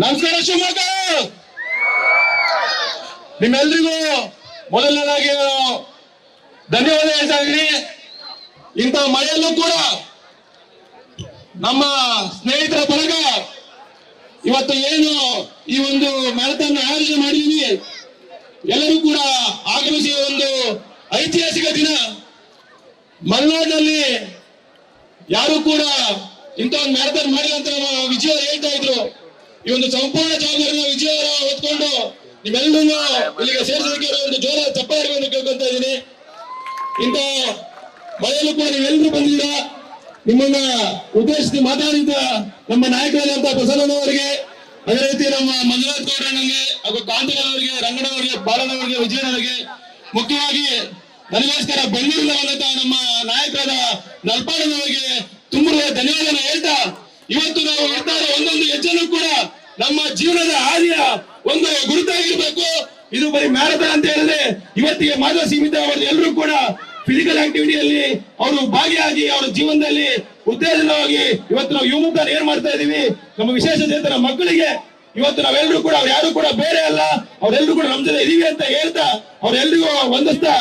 ನಮಸ್ಕಾರ ಶಿವಮೊಗ್ಗ. ನಿಮ್ಮೆಲ್ರಿಗೂ ಮೊದಲನೇದಾಗಿ ಧನ್ಯವಾದ ಹೇಳ್ತಾ ಇದ್ದೀನಿ. ಇಂಥ ಮಳೆಯಲ್ಲೂ ಕೂಡ ನಮ್ಮ ಸ್ನೇಹಿತರ ಬಳಗ ಇವತ್ತು ಏನು ಈ ಒಂದು ಮ್ಯಾರಥಾನ್ ಆಯೋಜನೆ ಮಾಡಿದೀವಿ, ಎಲ್ಲರೂ ಕೂಡ ಆಗಮಿಸಿ ಒಂದು ಐತಿಹಾಸಿಕ ದಿನ. ಮಲೆನಾಡಿನಲ್ಲಿ ಯಾರು ಕೂಡ ಇಂಥ ಒಂದು ಮ್ಯಾರಥಾನ್ ಮಾಡಿಲ್ಲ ಅಂತ ನಮ್ಮ ವಿಜಯ ಹೇಳ್ತಾ ಇದ್ರು. ಈ ಒಂದು ಸಂಪೂರ್ಣ ಜವಾಬ್ದಾರಿನ ವಿಜಯ ಹೊತ್ಕೊಂಡು ನಿಮ್ಮೆಲ್ಲರೂ ಇಲ್ಲಿಗೆ ಸೇರಿಸೋದಕ್ಕೆ ಒಂದು ಜೋರ ಚಪ್ಪಾಳೆ ಅಂತ ಕೇಳ್ಕೊಂತ ಇದ್ದೀನಿ. ಇಂಥ ಮಳೆಯಲ್ಲೂ ಕೂಡ ನೀವೆಲ್ಲರೂ ಬಂದಿದ್ದೀರಾ. ನಿಮ್ಮನ್ನ ಉದ್ದೇಶಿಸಿ ಮಾತಾಡಿದ ನಮ್ಮ ನಾಯಕರಾದಂತ ಪ್ರಸನ್ನನವರಿಗೆ, ಅದೇ ರೀತಿ ನಮ್ಮ ಮಂಜುನಾಥ್ ಗೌಡಣ್ಣಗೆ ಹಾಗೂ ಕಾಂತಣ್ಣವರಿಗೆ, ರಂಗಣ್ಣವರಿಗೆ, ಬಾಲಣ್ಣವರಿಗೆ, ವಿಜಯನವರಿಗೆ, ಮುಖ್ಯವಾಗಿ ನನಗೋಸ್ಕರ ಬೆಂಗಳೂರಿನ ಬಂದಂತ ನಮ್ಮ ನಾಯಕರಾದ ನಲ್ಪಾಡನವರಿಗೆ ತುಂಬ ಧನ್ಯವಾದ ಹೇಳ್ತಾ, ಇವತ್ತು ನಾವು ಇಡ್ತಾ ಇರೋ ಒಂದೊಂದು ಹೆಜ್ಜೆನೂ ಕೂಡ ನಮ್ಮ ಜೀವನದ ಹಾದಿಯ ಒಂದು ಗುರುತಾಗಿರ್ಬೇಕು. ಇದು ಬರೀ ಮ್ಯಾರಥಾನ್ ಅಂತ ಹೇಳಿದ್ರೆ ಇವತ್ತಿಗೆ ಮಾತ್ರ ಸೀಮಿತ. ಎಲ್ಲರೂ ಕೂಡ ಫಿಸಿಕಲ್ ಆಕ್ಟಿವಿಟಿಯಲ್ಲಿ ಅವರು ಭಾಗಿಯಾಗಿ ಅವರ ಜೀವನದಲ್ಲಿ ಉತ್ತೇಜನವಾಗಿ ಇವತ್ತು ನಾವು ಯುವಕ ಏನ್ ಮಾಡ್ತಾ ಇದೀವಿ, ನಮ್ಮ ವಿಶೇಷ ಚೇತನ ಮಕ್ಕಳಿಗೆ ಇವತ್ತು ನಾವೆಲ್ಲರೂ ಕೂಡ ಅವ್ರು ಯಾರು ಕೂಡ ಬೇರೆ ಅಲ್ಲ, ಅವರೆಲ್ಲರೂ ಕೂಡ ನಮ್ಮ ಜೊತೆ ಇದೀವಿ ಅಂತ ಹೇಳ್ತಾ ಅವರೆಲ್ಲರಿಗೂ ವಂದಿಸ್ತಾ